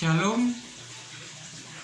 Shalom,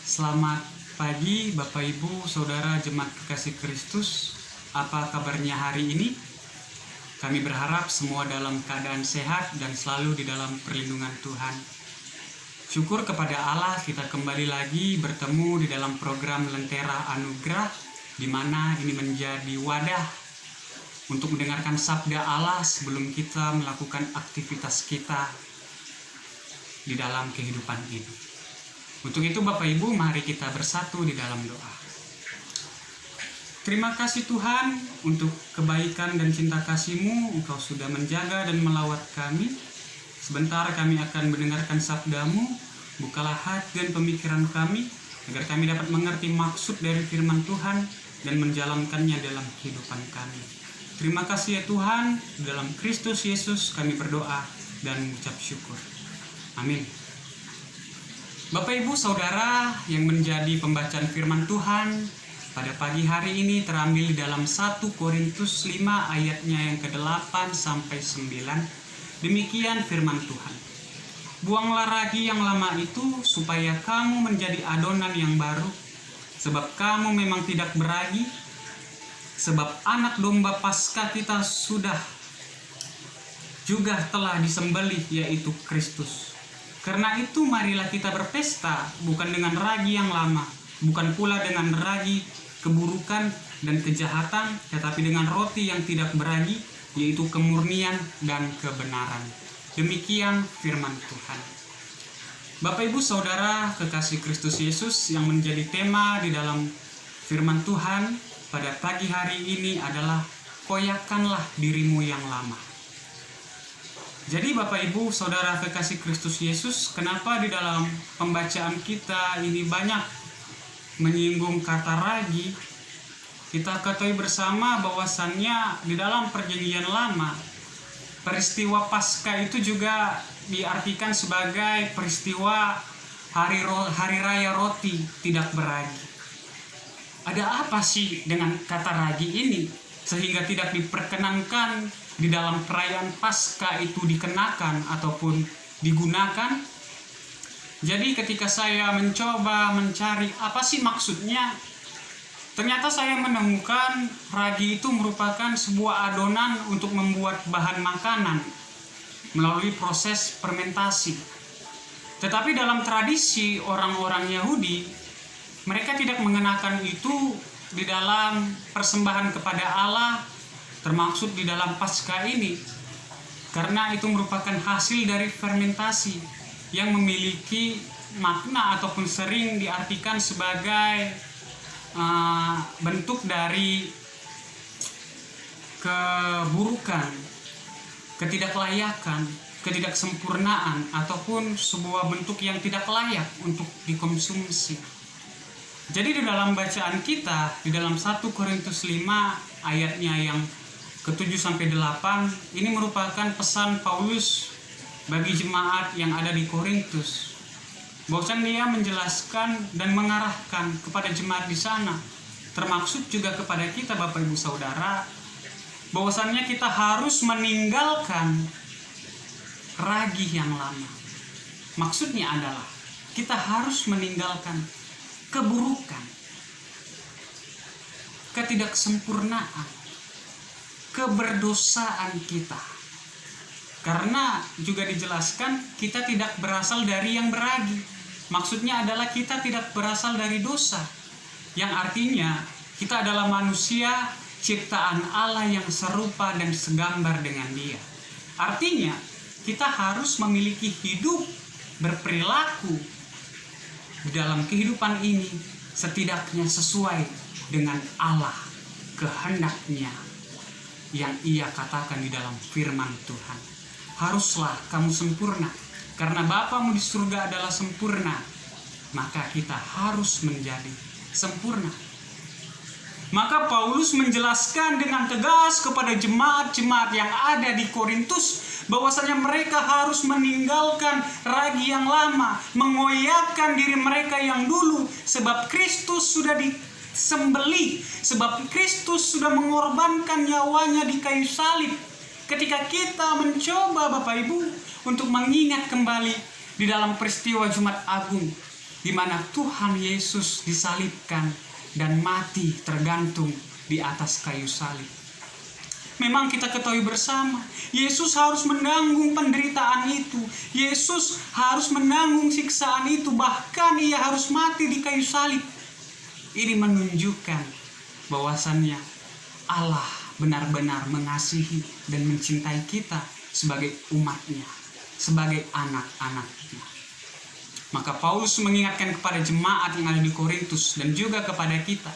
selamat pagi Bapak Ibu, Saudara Jemaat Kekasih Kristus. Apa kabarnya hari ini? Kami berharap semua dalam keadaan sehat dan selalu di dalam perlindungan Tuhan. Syukur kepada Allah kita kembali lagi bertemu di dalam program Lentera Anugerah, di mana ini menjadi wadah untuk mendengarkan sabda Allah sebelum kita melakukan aktivitas kita di dalam kehidupan ini. Untuk itu Bapak Ibu, mari kita bersatu di dalam doa. Terima kasih Tuhan untuk kebaikan dan cinta kasih-Mu. Engkau sudah menjaga dan melawat kami. Sebentar kami akan mendengarkan sabda-Mu. Bukalah hati dan pemikiran kami, agar kami dapat mengerti maksud dari firman Tuhan dan menjalankannya dalam kehidupan kami. Terima kasih ya Tuhan, dalam Kristus Yesus kami berdoa dan mengucap syukur. Amin. Bapak Ibu Saudara, yang menjadi pembacaan firman Tuhan pada pagi hari ini terambil di dalam 1 Korintus 5 ayatnya yang ke-8 sampai 9. Demikian firman Tuhan. Buanglah ragi yang lama itu supaya kamu menjadi adonan yang baru, sebab kamu memang tidak beragi, sebab anak domba Paskah kita sudah juga telah disembelih, yaitu Kristus. Karena itu marilah kita berpesta bukan dengan ragi yang lama, bukan pula dengan ragi keburukan dan kejahatan, tetapi dengan roti yang tidak beragi, yaitu kemurnian dan kebenaran. Demikian firman Tuhan. Bapak Ibu Saudara kekasih Kristus Yesus, yang menjadi tema di dalam firman Tuhan pada pagi hari ini adalah koyakanlah dirimu yang lama. Jadi Bapak Ibu Saudara kekasih Kristus Yesus, kenapa di dalam pembacaan kita ini banyak menyinggung kata ragi? Kita ketahui bersama bahwasannya di dalam perjanjian lama, peristiwa Paskah itu juga diartikan sebagai peristiwa hari raya roti tidak beragi. Ada apa sih dengan kata ragi ini sehingga tidak diperkenankan di dalam perayaan Paskah itu dikenakan ataupun digunakan? Jadi ketika saya mencoba mencari apa sih maksudnya, ternyata saya menemukan ragi itu merupakan sebuah adonan untuk membuat bahan makanan melalui proses fermentasi. Tetapi dalam tradisi orang-orang Yahudi, mereka tidak mengenakan itu di dalam persembahan kepada Allah, termaksud di dalam Paskah ini, karena itu merupakan hasil dari fermentasi yang memiliki makna ataupun sering diartikan sebagai bentuk dari keburukan, ketidaklayakan, ketidaksempurnaan, ataupun sebuah bentuk yang tidak layak untuk dikonsumsi. Jadi di dalam bacaan kita di dalam 1 Korintus 5 ayatnya yang ke-7 sampai 8, ini merupakan pesan Paulus bagi jemaat yang ada di Korintus. Bahwasan dia menjelaskan dan mengarahkan kepada jemaat di sana, termaksud juga kepada kita Bapak Ibu Saudara, bahwasannya kita harus meninggalkan ragi yang lama. Maksudnya adalah kita harus meninggalkan keburukan, ketidaksempurnaan, keberdosaan kita. Karena juga dijelaskan kita tidak berasal dari yang beragi. Maksudnya adalah kita tidak berasal dari dosa, yang artinya kita adalah manusia ciptaan Allah yang serupa dan segambar dengan Dia. Artinya kita harus memiliki hidup, berperilaku di dalam kehidupan ini setidaknya sesuai dengan Allah, kehendaknya yang Ia katakan di dalam firman Tuhan. Haruslah kamu sempurna, karena Bapamu di surga adalah sempurna. Maka kita harus menjadi sempurna. Maka Paulus menjelaskan dengan tegas kepada jemaat-jemaat yang ada di Korintus, bahwasanya mereka harus meninggalkan ragi yang lama, mengoyakkan diri mereka yang dulu, sebab Kristus sudah disembelih, sebab Kristus sudah mengorbankan nyawanya di kayu salib. Ketika kita mencoba Bapak Ibu untuk mengingat kembali di dalam peristiwa Jumat Agung, di mana Tuhan Yesus disalibkan dan mati tergantung di atas kayu salib. Memang kita ketahui bersama, Yesus harus menanggung penderitaan itu. Yesus harus menanggung siksaan itu, bahkan ia harus mati di kayu salib. Ini menunjukkan bahwasannya Allah benar-benar mengasihi dan mencintai kita sebagai umatnya, sebagai anak-anaknya. Maka Paulus mengingatkan kepada jemaat yang ada di Korintus dan juga kepada kita,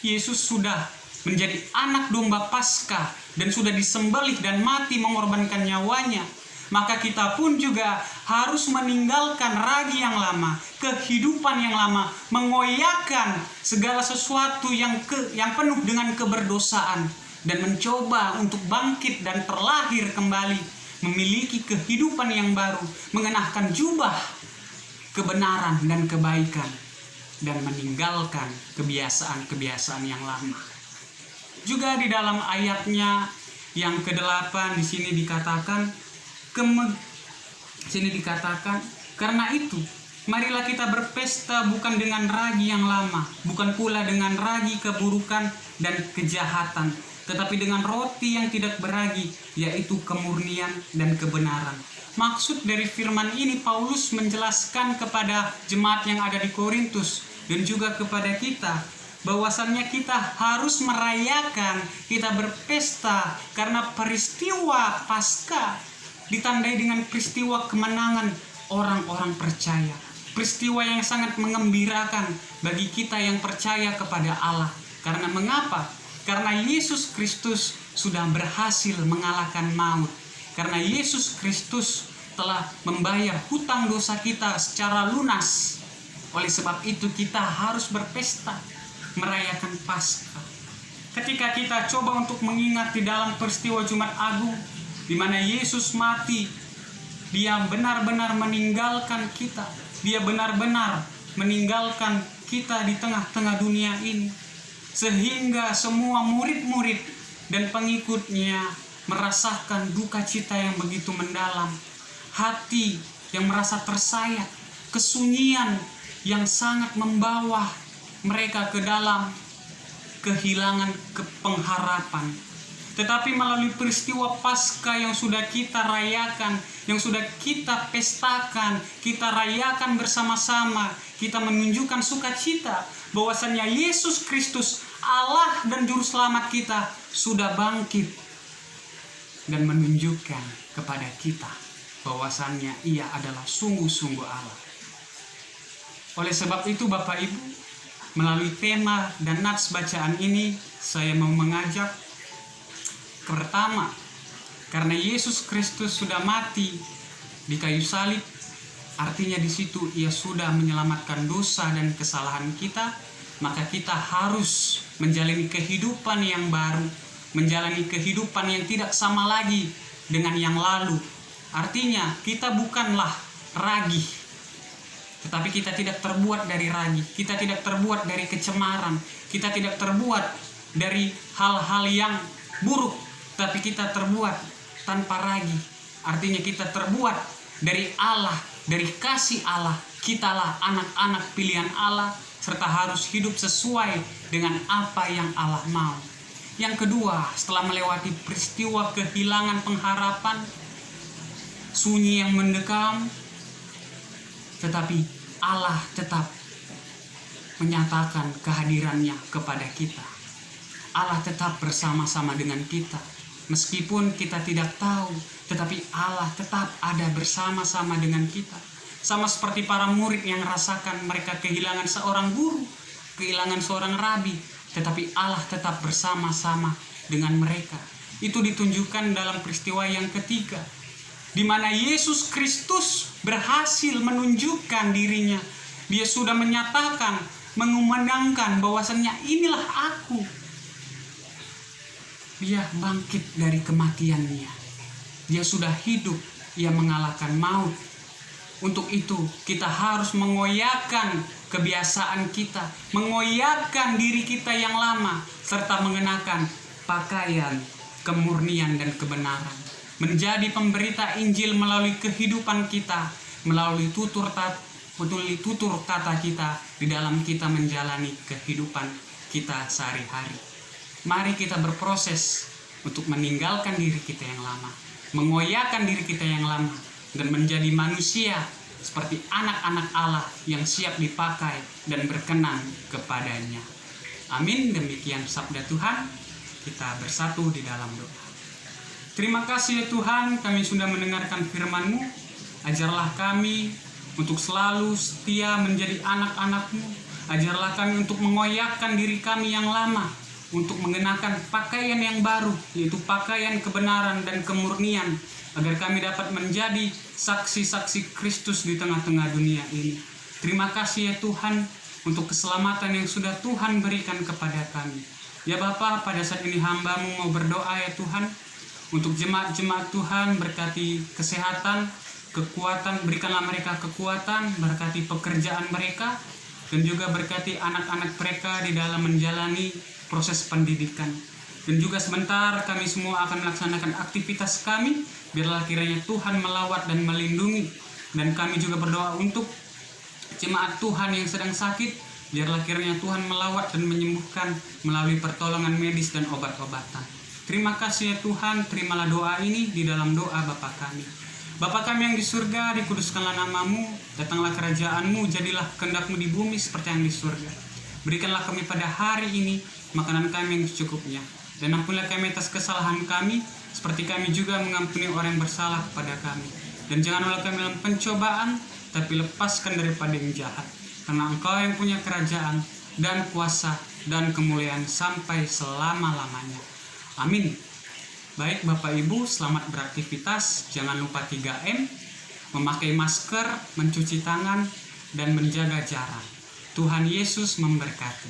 Yesus sudah menjadi anak domba Paskah dan sudah disembelih dan mati mengorbankan nyawanya. Maka kita pun juga harus meninggalkan ragi yang lama, kehidupan yang lama, mengoyakkan segala sesuatu yang penuh dengan keberdosaan, dan mencoba untuk bangkit dan terlahir kembali, memiliki kehidupan yang baru, mengenakan jubah kebenaran dan kebaikan, dan meninggalkan kebiasaan-kebiasaan yang lama. Juga di dalam ayatnya yang ke-8 di sini dikatakan, karena itu marilah kita berpesta bukan dengan ragi yang lama, bukan pula dengan ragi keburukan dan kejahatan, tetapi dengan roti yang tidak beragi, yaitu kemurnian dan kebenaran. Maksud dari firman ini, Paulus menjelaskan kepada jemaat yang ada di Korintus dan juga kepada kita, bahwasannya kita harus merayakan, kita berpesta, karena peristiwa Paskah ditandai dengan peristiwa kemenangan orang-orang percaya. Peristiwa yang sangat mengembirakan bagi kita yang percaya kepada Allah. Karena mengapa? Karena Yesus Kristus sudah berhasil mengalahkan maut. Karena Yesus Kristus telah membayar hutang dosa kita secara lunas. Oleh sebab itu kita harus berpesta, merayakan Paskah. Ketika kita coba untuk mengingat di dalam peristiwa Jumat Agung, di mana Yesus mati, dia benar-benar meninggalkan kita. Dia benar-benar meninggalkan kita di tengah-tengah dunia ini. Sehingga semua murid-murid dan pengikutnya merasakan duka cita yang begitu mendalam. Hati yang merasa tersayat, kesunyian yang sangat membawa mereka ke dalam kehilangan pengharapan. Tetapi melalui peristiwa Paskah yang sudah kita rayakan, yang sudah kita pestakan, kita rayakan bersama-sama, kita menunjukkan sukacita bahwasannya Yesus Kristus, Allah dan Juru Selamat kita, sudah bangkit dan menunjukkan kepada kita bahwasannya Ia adalah sungguh-sungguh Allah. Oleh sebab itu Bapak Ibu, melalui tema dan nats bacaan ini, saya mau mengajak pertama, karena Yesus Kristus sudah mati di kayu salib, artinya di situ Ia sudah menyelamatkan dosa dan kesalahan kita, maka kita harus menjalani kehidupan yang baru, menjalani kehidupan yang tidak sama lagi dengan yang lalu. Artinya kita bukanlah ragi, tetapi kita tidak terbuat dari ragi, kita tidak terbuat dari kecemaran, kita tidak terbuat dari hal-hal yang buruk, tapi kita terbuat tanpa ragi. Artinya kita terbuat dari Allah, dari kasih Allah. Kitalah anak-anak pilihan Allah, serta harus hidup sesuai dengan apa yang Allah mau. Yang kedua, setelah melewati peristiwa kehilangan pengharapan, sunyi yang mendekam, tetapi Allah tetap menyatakan kehadirannya kepada kita. Allah tetap bersama-sama dengan kita. Meskipun kita tidak tahu, tetapi Allah tetap ada bersama-sama dengan kita. Sama seperti para murid yang rasakan mereka kehilangan seorang guru, kehilangan seorang rabi, tetapi Allah tetap bersama-sama dengan mereka. Itu ditunjukkan dalam peristiwa yang ketiga, di mana Yesus Kristus berhasil menunjukkan dirinya. Dia sudah menyatakan, mengumandangkan bahwasannya inilah aku. Dia bangkit dari kematiannya. Dia sudah hidup, Ia mengalahkan maut. Untuk itu kita harus mengoyakkan kebiasaan kita, mengoyakkan diri kita yang lama, serta mengenakan pakaian kemurnian dan kebenaran. Menjadi pemberita Injil melalui kehidupan kita, melalui tutur kata kita di dalam kita menjalani kehidupan kita sehari-hari. Mari kita berproses untuk meninggalkan diri kita yang lama, mengoyakkan diri kita yang lama, dan menjadi manusia seperti anak-anak Allah yang siap dipakai dan berkenan kepadanya. Amin. Demikian sabda Tuhan. Kita bersatu di dalam doa. Terima kasih ya Tuhan, kami sudah mendengarkan firman-Mu. Ajarlah kami untuk selalu setia menjadi anak-anak-Mu. Ajarlah kami untuk mengoyakkan diri kami yang lama, untuk mengenakan pakaian yang baru, yaitu pakaian kebenaran dan kemurnian, agar kami dapat menjadi saksi-saksi Kristus di tengah-tengah dunia ini. Terima kasih ya Tuhan untuk keselamatan yang sudah Tuhan berikan kepada kami. Ya Bapa, pada saat ini hamba-Mu mau berdoa ya Tuhan, untuk jemaat-jemaat Tuhan, berkati kesehatan, kekuatan, berikanlah mereka kekuatan, berkati pekerjaan mereka, dan juga berkati anak-anak mereka di dalam menjalani proses pendidikan. Dan juga sebentar kami semua akan melaksanakan aktivitas kami, biarlah kiranya Tuhan melawat dan melindungi. Dan kami juga berdoa untuk jemaat Tuhan yang sedang sakit, biarlah kiranya Tuhan melawat dan menyembuhkan melalui pertolongan medis dan obat-obatan. Terima kasih ya Tuhan, terimalah doa ini di dalam doa Bapa kami. Bapa kami yang di surga, dikuduskanlah nama-Mu, datanglah kerajaan-Mu, jadilah kehendak-Mu di bumi seperti yang di surga. Berikanlah kami pada hari ini makanan kami yang secukupnya, dan ampunilah kami atas kesalahan kami, seperti kami juga mengampuni orang yang bersalah kepada kami. Dan janganlah kami dalam pencobaan, tapi lepaskan daripada yang jahat. Karena Engkau yang punya kerajaan, dan kuasa, dan kemuliaan sampai selama-lamanya. Amin. Baik Bapak Ibu, selamat beraktivitas. Jangan lupa 3M, memakai masker, mencuci tangan, dan menjaga jarak. Tuhan Yesus memberkati.